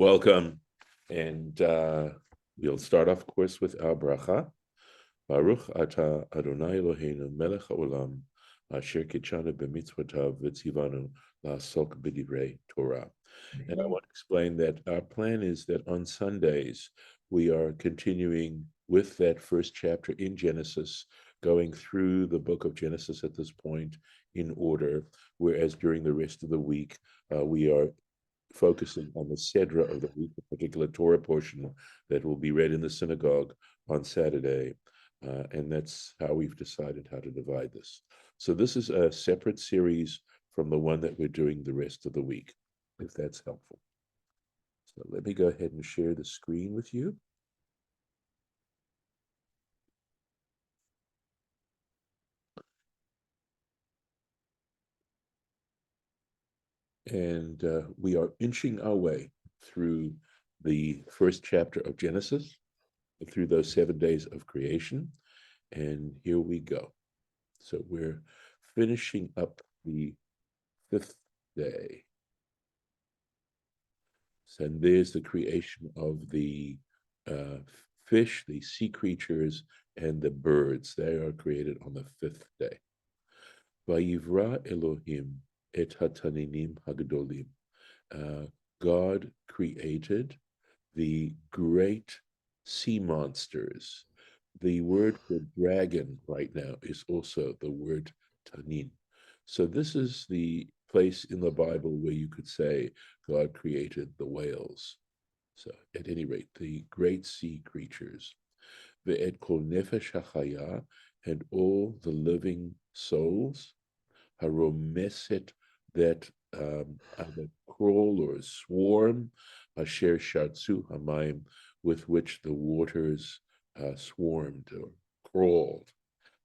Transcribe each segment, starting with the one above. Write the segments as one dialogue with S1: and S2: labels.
S1: Welcome. And we'll start off, of course, with our bracha. Baruch ata Adonai Eloheinu melech haolam, asher kitshanu b'mitzvotav v'tzivanu la'asok b'divrei Torah. And I want to explain that our plan is that on Sundays, we are continuing with that first chapter in Genesis, going through the book of Genesis at this point in order, whereas during the rest of the week, we are focusing on the Sedra of the week, a particular Torah portion that will be read in the synagogue on Saturday. And that's how we've decided how to divide this. So this is a separate series from the one that we're doing the rest of the week, if that's helpful. So let me go ahead and share the screen with you. And we are inching our way through the first chapter of Genesis, through those 7 days of creation. And here we go. So we're finishing up the 5th day. So, and there's the creation of the fish, the sea creatures, and the birds. They are created on the 5th day. Vayivra Elohim et hataninim hagdolim. God created the great sea monsters. The word for dragon right now is also the word tanin. So this is the place in the Bible where you could say God created the whales. So at any rate, the great sea creatures. Ve'et kol nefesh hachaya, and all the living souls, haromeset, that either crawl or swarm, asher shatzu hamayim, with which the waters swarmed or crawled.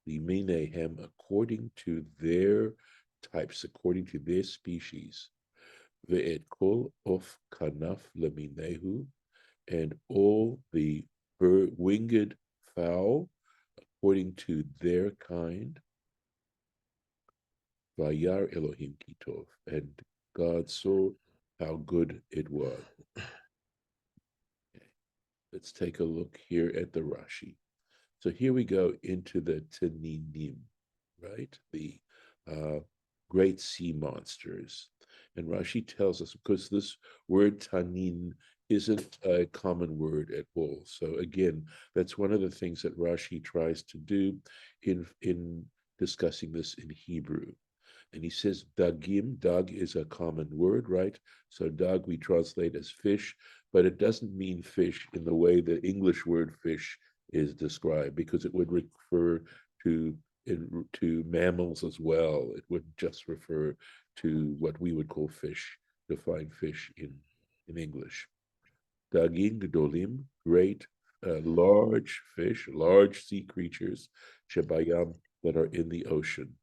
S1: Limenehem, according to their types, according to their species. Ve'et kol of kanaf leminehu, and all the winged fowl, according to their kind. Vayar Elohim kitov, and God saw how good it was. Okay. Let's take a look here at the Rashi. So here we go into the Taninim, right? The great sea monsters. And Rashi tells us, because this word Tanin isn't a common word at all. So again, that's one of the things that Rashi tries to do in discussing this in Hebrew. And he says dagim, dag is a common word, right? So dag we translate as fish, but it doesn't mean fish in the way the English word fish is described, because it would refer to mammals as well. It wouldn't just refer to what we would call fish, define fish in English. Dagim gedolim, great, large fish, large sea creatures, shebayam, that are in the ocean.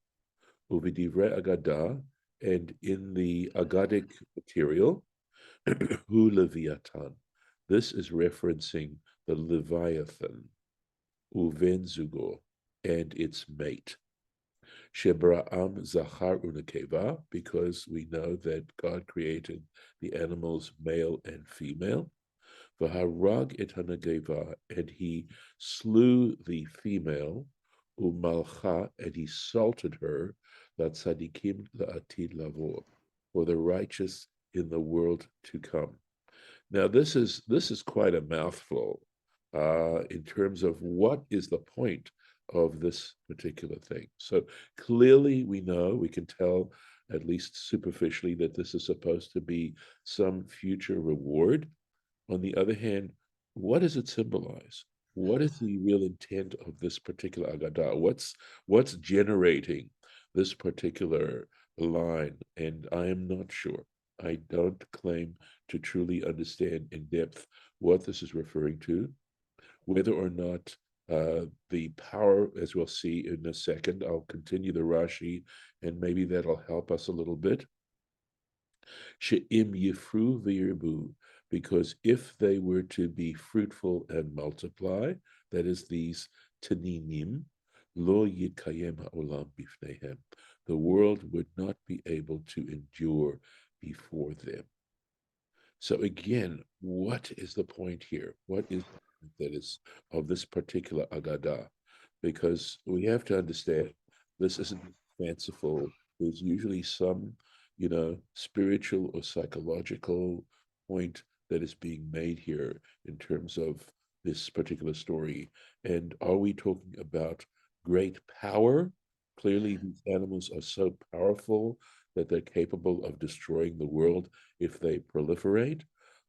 S1: Uvidivre agada, and in the Agadic material, hu leviathan. This is referencing the Leviathan, uven zugo, and its mate. Shebraam zachar unakeva, because we know that God created the animals male and female. V'harag et hanageva, and he slew the female, umalcha, and he salted her, la tzadikim la'atid lavor, for the righteous in the world to come. Now this is quite a mouthful in terms of what is the point of this particular thing. So clearly we know, we can tell, at least superficially, that this is supposed to be some future reward. On the other hand, what does it symbolize? What is the real intent of this particular Agadah? What's generating this particular line? And I am not sure. I don't claim to truly understand in depth what this is referring to, whether or not the power, as we'll see in a second. I'll continue the Rashi, and maybe that'll help us a little bit. She'im yifru v'yirbu, because if they were to be fruitful and multiply, that is these taninim, lo yitkayem ha'olam bifnehem, the world would not be able to endure before them. So again, what is the point here? What is that is of this particular Agadah? Because we have to understand this isn't fanciful. There's usually some, spiritual or psychological point that is being made here in terms of this particular story. And are we talking about great power? Clearly, these animals are so powerful that they're capable of destroying the world if they proliferate?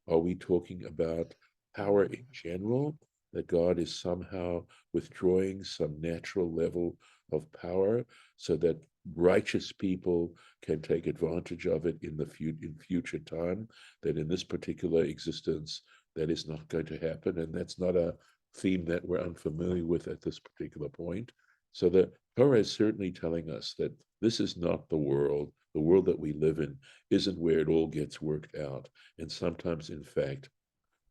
S1: Are we talking about power in general, that God is somehow withdrawing some natural level of power so that righteous people can take advantage of it in future time, that in this particular existence that is not going to happen, and that's not a theme that we're unfamiliar with at this particular point. So the Torah is certainly telling us that this is not the world. The world that we live in isn't where it all gets worked out. And sometimes, in fact,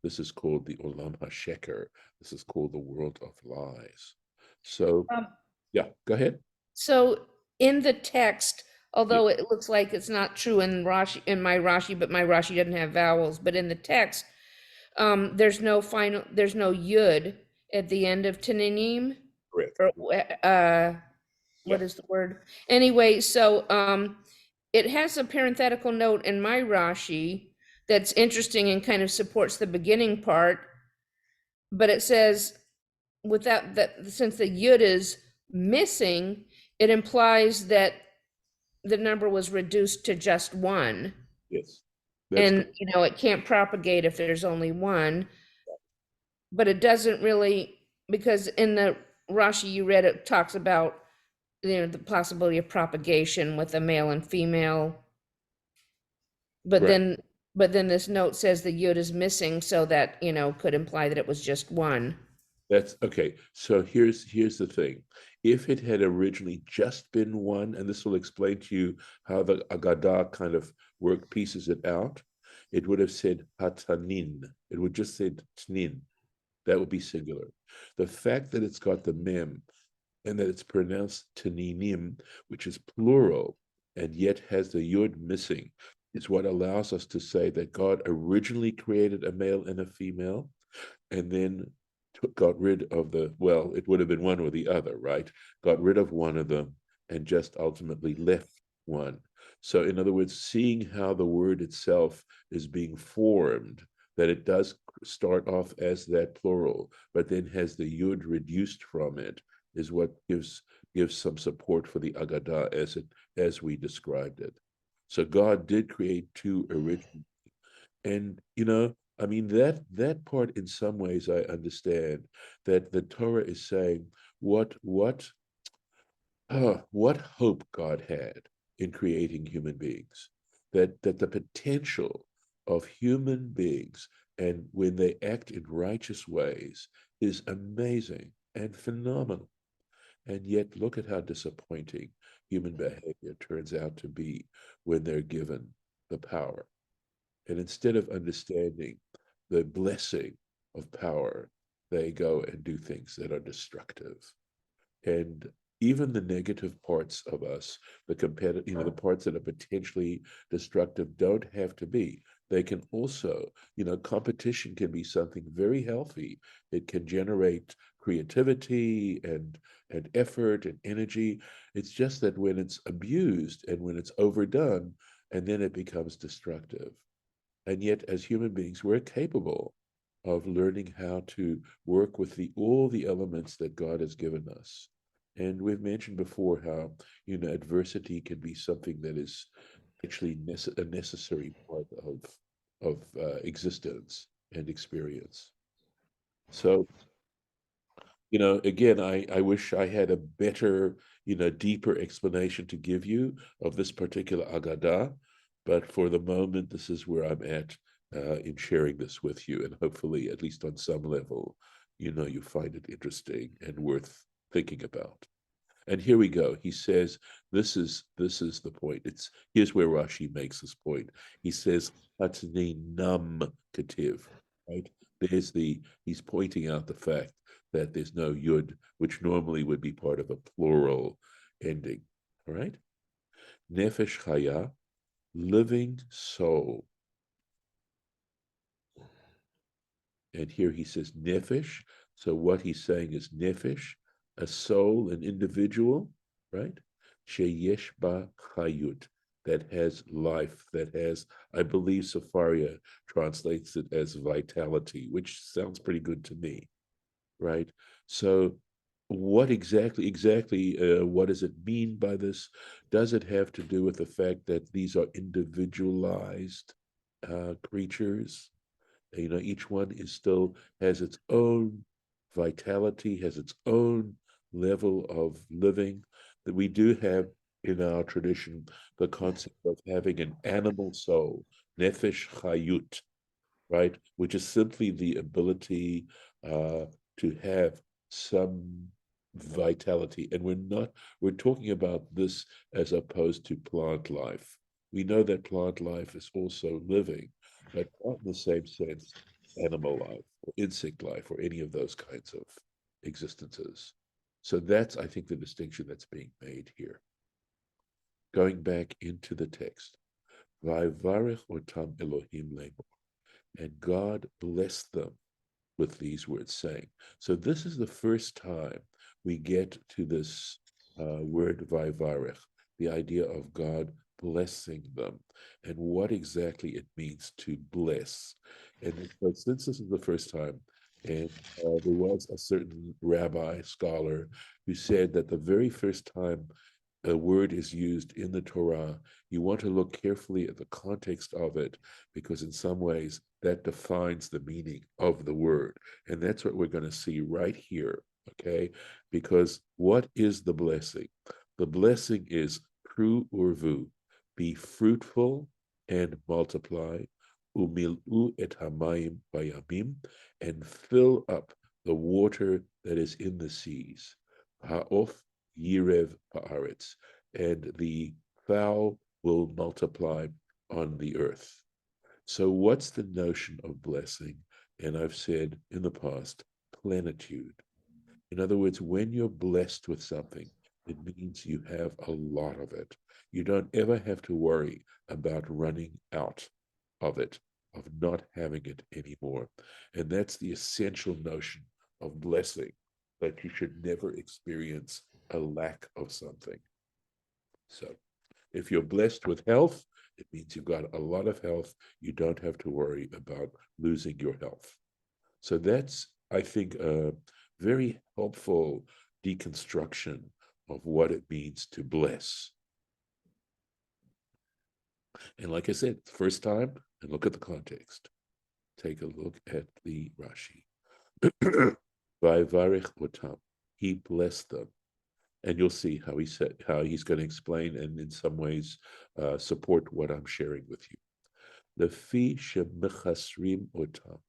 S1: this is called the Olam HaSheker. This is called the world of lies. So,
S2: Um,
S1: yeah, go ahead.
S2: so in the text,
S1: Yeah,
S2: although it looks like it's not true in Rashi, in my Rashi, but my Rashi doesn't have vowels, but in the text, there's no yud at the end of Tananim,
S1: correct.
S2: or
S1: Yeah,
S2: what is the word? Anyway, so it has a parenthetical note in my Rashi that's interesting and kind of supports the beginning part, but it says without that, since the yud is missing, it implies that the number was reduced to just one.
S1: yes, that's
S2: And,
S1: correct.
S2: it can't propagate if there's only one, but it doesn't really, because in the Rashi you read, it talks about, the possibility of propagation with a male and female. But
S1: Right.
S2: then, but then this note says the yud is missing, so that, could imply that it was just one.
S1: That's okay. So here's the thing. If it had originally just been one, and this will explain to you how the Agadah kind of work pieces it out, it would have said hatanin. It would just say tnin. That would be singular. The fact that it's got the mem and that it's pronounced taninim, which is plural, and yet has the yud missing, is what allows us to say that God originally created a male and a female, and then got rid of well, it would have been one or the other, right? Got rid of one of them and just ultimately left one. So, in other words, seeing how the word itself is being formed, that it does start off as that plural, but then has the yud reduced from it, is what gives some support for the Agadah as we described it. So God did create two originally, and I mean that part in some ways I understand, that the Torah is saying what hope God had in creating human beings, that the potential of human beings, and when they act in righteous ways, is amazing and phenomenal. And yet look at how disappointing human behavior turns out to be when they're given the power. And instead of understanding the blessing of power, they go and do things that are destructive. And even the negative parts of us, the parts that are potentially destructive, don't have to be. They can also, competition can be something very healthy. It can generate creativity and effort and energy. It's just that when it's abused and when it's overdone, and then it becomes destructive. And yet, as human beings, we're capable of learning how to work with all the elements that God has given us. And we've mentioned before how, adversity can be something that is actually a necessary part of existence and experience. So, again, I wish I had a better, deeper explanation to give you of this particular Agadah, but for the moment, this is where I'm at in sharing this with you, and hopefully, at least on some level, you find it interesting and worth thinking about. And here we go. He says, this is the point. Here's where Rashi makes this point. He says, Hatane nam kativ, right? He's pointing out the fact that there's no yud, which normally would be part of a plural ending. All right? Nefesh chaya, living soul. And here he says nefesh. So what he's saying is nefesh, a soul, an individual, right? Sheyesh ba chayut, that has life, that has, I believe Safaria translates it as vitality, which sounds pretty good to me, right? So what exactly what does it mean by this? Does it have to do with the fact that these are individualized creatures? Each one is still has its own vitality, has its own level of living. That we do have in our tradition the concept of having an animal soul, nefesh chayut, right? Which is simply the ability to have some vitality. And we're talking about this as opposed to plant life. We know that plant life is also living, but not in the same sense animal life or insect life or any of those kinds of existences. So that's, I think, the distinction that's being made here. Going back into the text, Vayvarech otam Elohim lemor, and God blessed them with these words, saying. So this is the first time we get to this word Vayvarech, the idea of God blessing them and what exactly it means to bless. And so since this is the first time, and there was a certain rabbi scholar who said that the very first time a word is used in the Torah, you want to look carefully at the context of it, because in some ways that defines the meaning of the word. And that's what we're going to see right here, okay? Because what is the blessing? The blessing is kru urvu, be fruitful and multiply, umil'u et hamayim bayamim, and fill up the water that is in the seas. Ha'of Yirev Haaretz, and the fowl will multiply on the earth. So, what's the notion of blessing? And I've said in the past, plenitude. In other words, when you're blessed with something, it means you have a lot of it. You don't ever have to worry about running out of it, of not having it anymore. And that's the essential notion of blessing, that you should never experience a lack of something. So if you're blessed with health, it means you've got a lot of health. You don't have to worry about losing your health. So that's, I think, a very helpful deconstruction of what it means to bless. And like I said, first time, and look at the context. Take a look at the Rashi. Vayvarech otam, he blessed them. And you'll see how he's going to explain and in some ways support what I'm sharing with you. Lefi shemechasrim otam,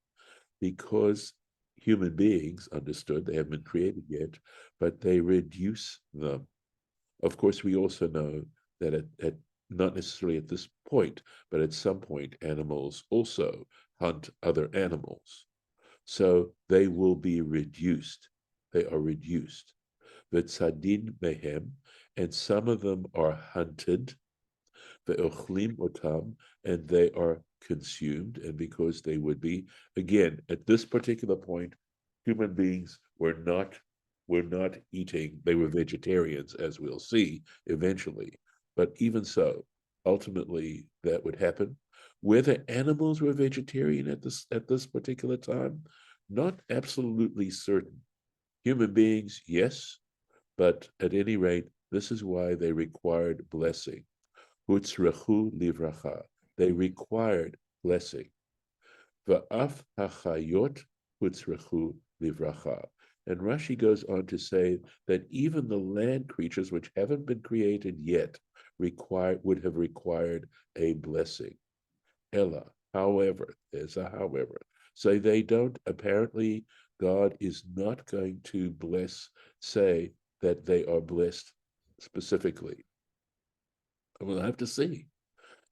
S1: because human beings, understood, they haven't been created yet, but they reduce them. Of course, we also know that at not necessarily at this point, but at some point, animals also hunt other animals. So they will be reduced. They are reduced. V'tzadin mehem, and some of them are hunted. Ve'ochlim otam, and they are consumed. And because they would be, again, at this particular point, human beings were not eating. They were vegetarians, as we'll see eventually. But even so, ultimately, that would happen. Whether animals were vegetarian at this particular time, not absolutely certain. Human beings, yes. But at any rate, this is why they required blessing. Hutzrechu livracha. They required blessing. Va'af hachayot hutzrechu livracha. And Rashi goes on to say that even the land creatures which haven't been created yet would have required a blessing. Ella, however, there's a however. So they don't, apparently, God is not going to say that they are blessed specifically. We'll have to see.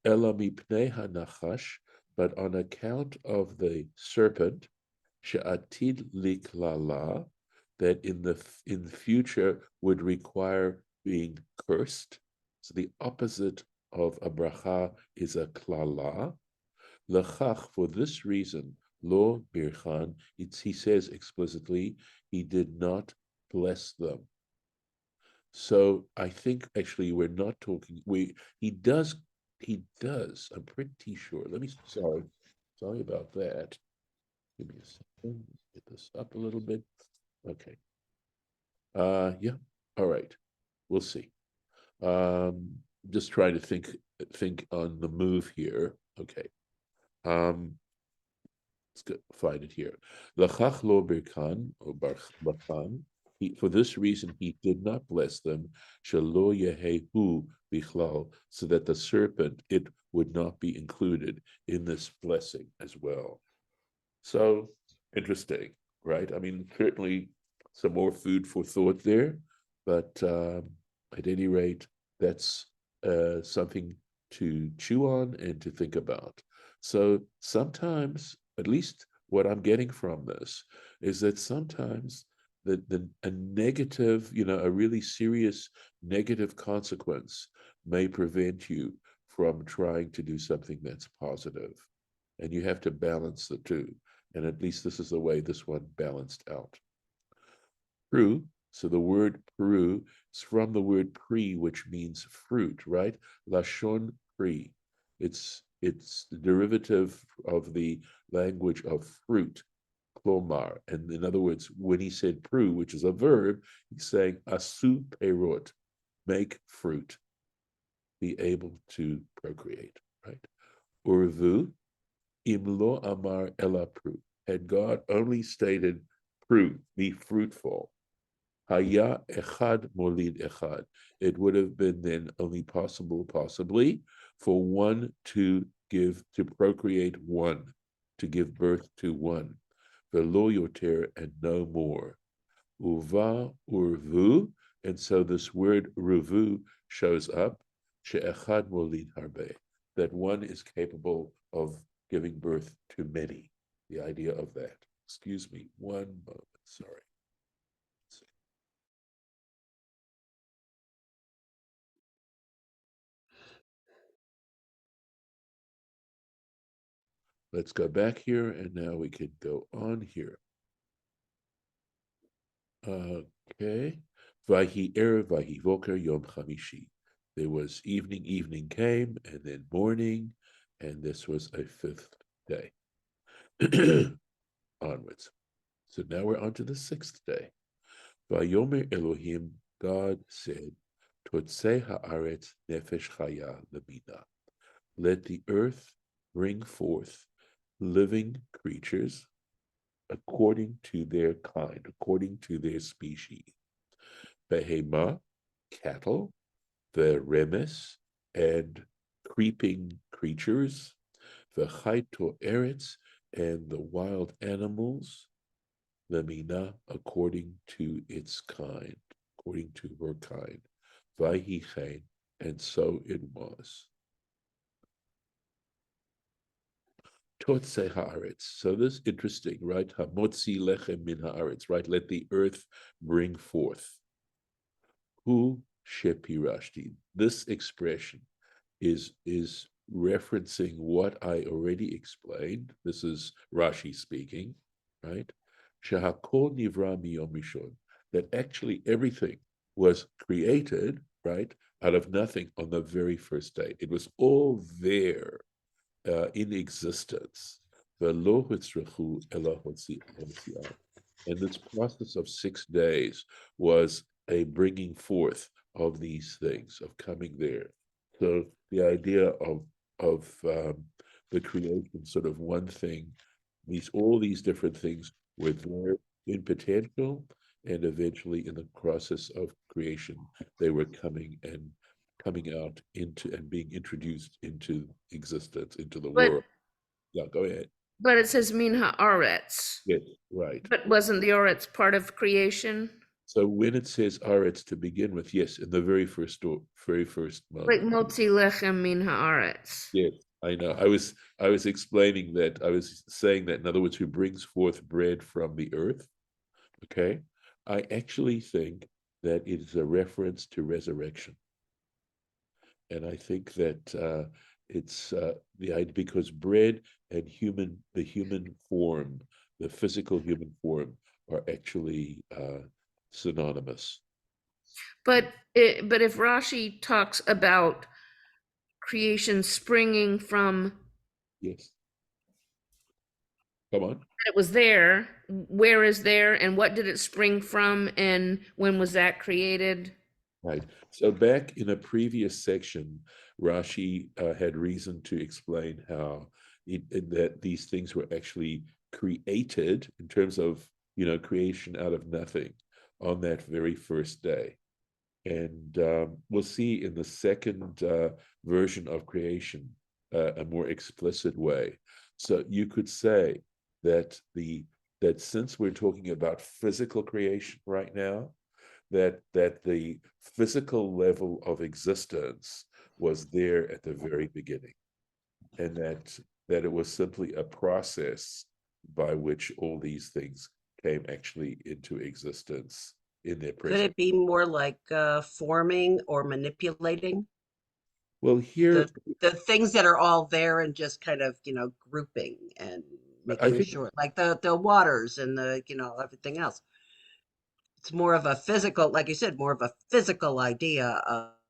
S1: Ela mipnei hanachash, but on account of the serpent, she'atid liklala, that in the future would require being cursed. So the opposite of a bracha is a klala. Lechach, for this reason, Lo birchan. He says explicitly, he did not bless them. So I think actually we're not talking. He does. I'm pretty sure. Sorry about that. Give me a second. Get this up a little bit. Okay. Yeah. All right. We'll see. Just trying to think on the move here. Okay. Let's find it here. Lachach lo birkan or barchan. For this reason, he did not bless them. Shelo yehehu bichlal, so that the serpent it would not be included in this blessing as well. So interesting, right? I mean, certainly some more food for thought there, but at any rate, that's something to chew on and to think about. So sometimes, at least what I'm getting from this, is that sometimes a negative, a really serious negative consequence may prevent you from trying to do something that's positive. And you have to balance the two. And at least this is the way this one balanced out. Pru, so the word pru is from the word pri, which means fruit, right? Lashon pri. It's the derivative of the language of fruit, klomar. And in other words, when he said pru, which is a verb, he's saying asu perot, make fruit, be able to procreate, right? Urvu, Imlo amar ela pru. Had God only stated pru, be fruitful, haya echad molid echad, it would have been then only possibly, for one to procreate one, to give birth to one, velo yoter, and no more. Uva urvu, and so this word ruvu shows up, she'echad molid harbe, that one is capable of giving birth to many. The idea of that. Excuse me, one moment, sorry. Let's go back here, and now we can go on here. Okay. Vahi erev, vahi voker, yom chamishi. There was evening came, and then morning, and this was a fifth day. Onwards. So now we're on to the sixth day. Vayomer Elohim, God said, Totzei haaretz nefesh chaya lemina. Let the earth bring forth living creatures according to their kind, according to their species. Behema, cattle, the remes, and creeping creatures, the chaito eretz, and the wild animals, lemina, according to its kind, according to her kind. Vahichein, and so it was. Totzei haaretz. So this is interesting, right? Hamotzi lechem min haaretz, right? Let the earth bring forth. Hu shepirashti. This expression is referencing what I already explained. This is Rashi speaking, right? Shehakol nivra miyom rishon. That actually everything was created, right, out of nothing on the very first day. It was all there in existence. And this process of 6 days was a bringing forth of these things, of coming there. So the idea of the creation, sort of one thing, all these different things were there in potential, and eventually in the process of creation, they were coming out into and being introduced into existence, into the
S2: But
S1: world. Yeah, go ahead.
S2: but it says min haaretz.
S1: Yes, right.
S2: But wasn't the Oretz part of creation?
S1: So when it says Aretz to begin with, yes, in the very first
S2: Like
S1: moment.
S2: motzi lechem min haaretz.
S1: Yes, I know. I was explaining that. I was saying that, in other words, who brings forth bread from the earth. Okay. I actually think that it is a reference to resurrection. And I think that It's the idea because bread and the human form, the physical human form, are actually synonymous.
S2: But if Rashi talks about creation springing from
S1: Yes. Come on.
S2: it was there, where is there, and what did it spring from, and when was that created?
S1: Right. So back in a previous section, Rashi had reason to explain how that these things were actually created in terms of, creation out of nothing on that very first day. And we'll see in the second version of creation a more explicit way. So you could say that that since we're talking about physical creation right now, that the physical level of existence was there at the very beginning, and that it was simply a process by which all these things came actually into existence in their
S3: Could
S1: present.
S3: it be more like forming or manipulating
S1: Well, here
S3: the things that are all there and just kind of, grouping and
S1: I
S3: making
S1: think,
S3: sure, like the waters and everything else. It's more of a physical, like you said, more of a physical idea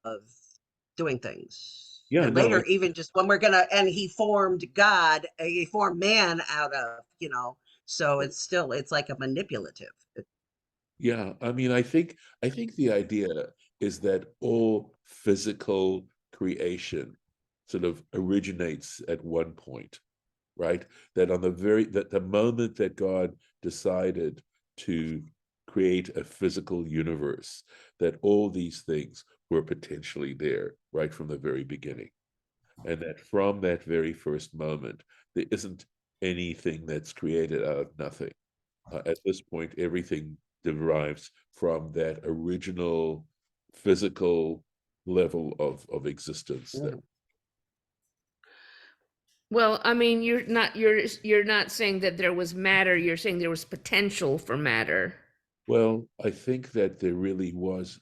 S3: of doing things.
S1: yeah,
S3: And
S1: no,
S3: later, even just when and he formed God, he formed man out of, so it's like a manipulative.
S1: yeah, I mean, I think the idea is that all physical creation sort of originates at one point, right? That the moment that God decided to create a physical universe, that all these things were potentially there right from the very beginning. And that from that very first moment, there isn't anything that's created out of nothing. At this point, everything derives from that original physical level of existence there.
S3: Mm.
S2: Well, I mean, you're not saying that there was matter, you're saying there was potential for matter.
S1: Well, I think that there really was,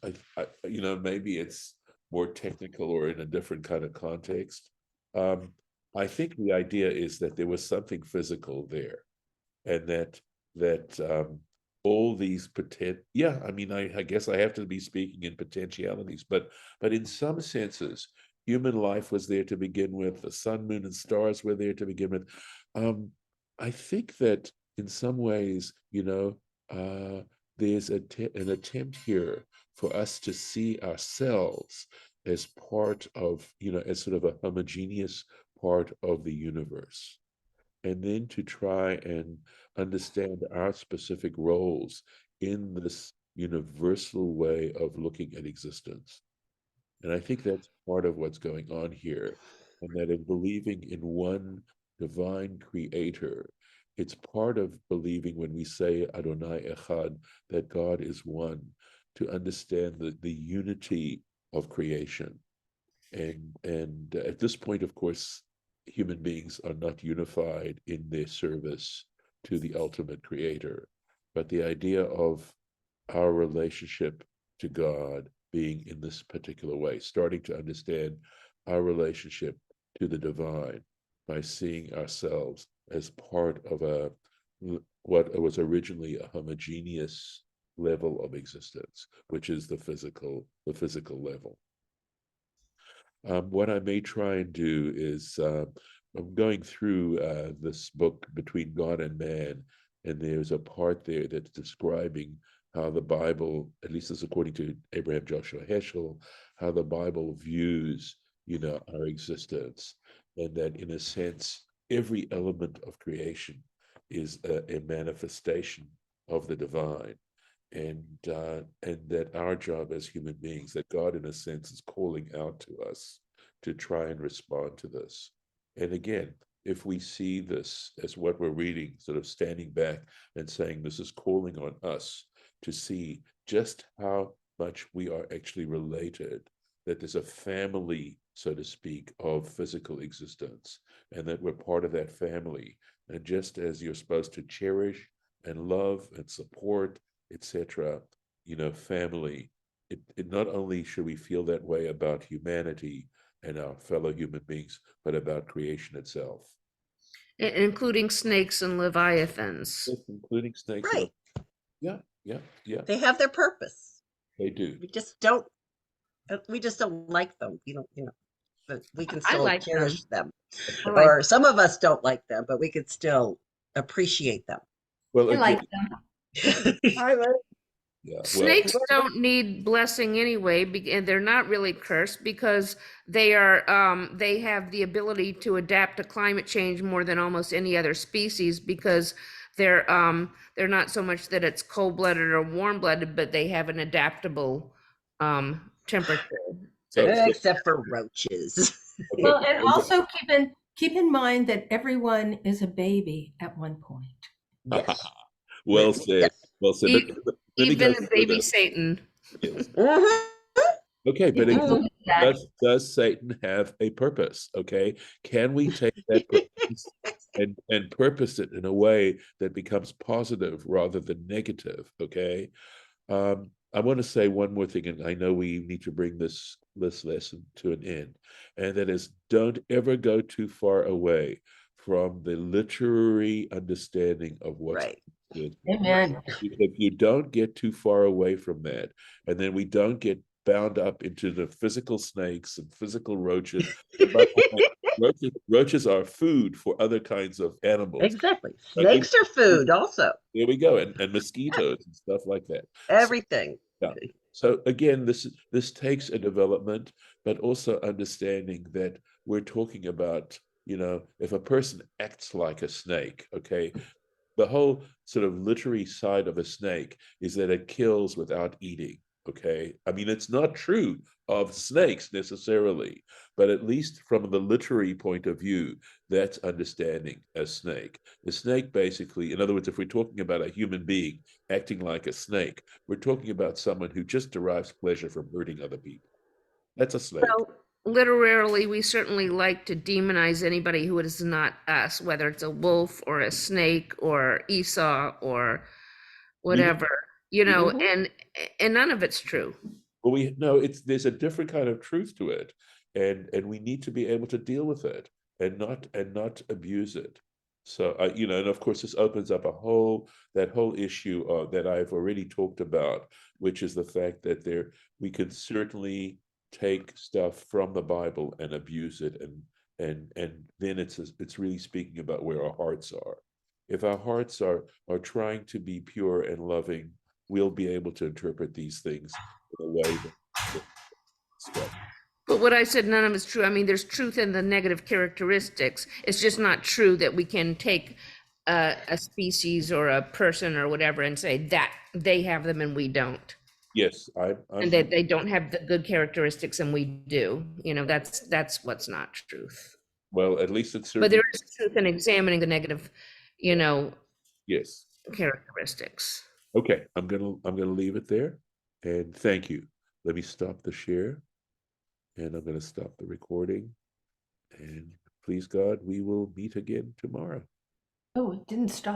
S1: maybe it's more technical or in a different kind of context. Um, I think the idea is that there was something physical there, and that all these yeah, I mean, I guess I have to be speaking in potentialities, but in some senses, human life was there to begin with. The sun, moon, and stars were there to begin with. Um, I think that in some ways, there's an attempt here for us to see ourselves as part of, as sort of a homogeneous part of the universe, and then to try and understand our specific roles in this universal way of looking at existence. And I think that's part of what's going on here. And that in believing in one divine creator, it's part of believing when we say Adonai Echad, that God is one, to understand the unity of creation. And at this point, of course, human beings are not unified in their service to the ultimate creator. But the idea of our relationship to God being in this particular way, starting to understand our relationship to the divine by seeing ourselves as part of what was originally a homogeneous level of existence, which is the physical level. What I may try and do is I'm going through this book, Between God and Man, and there's a part there that's describing how the Bible, at least as according to Abraham Joshua Heschel, how the Bible views, our existence, and that in a sense, every element of creation is a manifestation of the divine, and that our job as human beings, that God in a sense is calling out to us to try and respond to this. And again, if we see this as what we're reading, sort of standing back and saying this is calling on us to see just how much we are actually related, that there's a family, so to speak, of physical existence, and that we're part of that family. And just as you're supposed to cherish and love and support, etc., family, it not only should we feel that way about humanity, and our fellow human beings, but about creation itself.
S2: Including snakes and leviathans.
S1: Yes, including snakes.
S3: Right.
S1: Yeah, yeah, yeah,
S3: They have their purpose.
S1: they do.
S3: We just don't like them. But we can
S2: I
S3: still
S2: like them.
S3: cherish them.
S2: I like
S3: Or some of us don't like them, but we could still appreciate them.
S1: Well,
S4: I like
S1: again,
S4: them.
S1: yeah, well,
S2: Snakes don't need blessing anyway, and they're not really cursed because they have the ability to adapt to climate change more than almost any other species because they're not so much that it's cold-blooded or warm-blooded, but they have an adaptable temperature.
S1: so-
S3: Except for roaches.
S1: okay,
S4: Well, and also keep in mind that everyone is a baby at one point.
S3: Yes.
S1: well said.
S3: Yes.
S1: Well said.
S2: E-
S1: Let me
S2: Even
S1: go through
S2: baby
S1: this.
S2: Satan.
S1: Yes.
S3: Mhm.
S1: Okay, but
S4: You
S1: again,
S4: believe that.
S1: does Satan have a purpose? Okay, can we take that purpose and purpose it in a way that becomes positive rather than negative? Okay, I want to say one more thing, and I know we need to bring this lesson to an end, and that is, don't ever go too far away from the literary understanding of what's
S3: Right.
S1: good.
S4: Amen.
S1: If you don't get too far away from that, and then we don't get bound up into the physical snakes and physical roaches. Roaches are food for other kinds of animals.
S3: Exactly.
S1: But even-
S3: Snakes are food also.
S1: There we go, and mosquitoes and stuff like that.
S3: Everything.
S1: Yeah. So again, this takes a development, but also understanding that we're talking about, if a person acts like a snake, okay, the whole sort of literary side of a snake is that it kills without eating. Okay, I mean, it's not true of snakes necessarily, but at least from the literary point of view, that's understanding a snake. The snake basically, in other words, if we're talking about a human being acting like a snake, we're talking about someone who just derives pleasure from hurting other people. That's a snake.
S2: So literarily, we certainly like to demonize anybody who is not us, whether it's a wolf or a snake or Esau or whatever,
S3: Mhm.
S2: and none of it's true.
S1: Well, there's a different kind of truth to it, and we need to be able to deal with it and not abuse it. So and of course this opens up that whole issue that I've already talked about, which is the fact that we could certainly take stuff from the Bible and abuse it, and then it's really speaking about where our hearts are. If our hearts are trying to be pure and loving, we'll be able to interpret these things in a way that
S2: But what I said, none of it's true. I mean, there's truth in the negative characteristics. It's just not true that we can take a species or a person or whatever and say that they have them and we don't,
S1: yes,
S2: and that they don't have the good characteristics and we do. That's what's not truth.
S1: well, at least it's
S2: But
S1: certainly,
S2: there is truth in examining the negative,
S1: yes.
S2: characteristics.
S1: Okay, I'm gonna leave it there, and thank you. Let me stop the share, and I'm gonna stop the recording, and please God, we will meet again tomorrow.
S4: Oh, it didn't stop.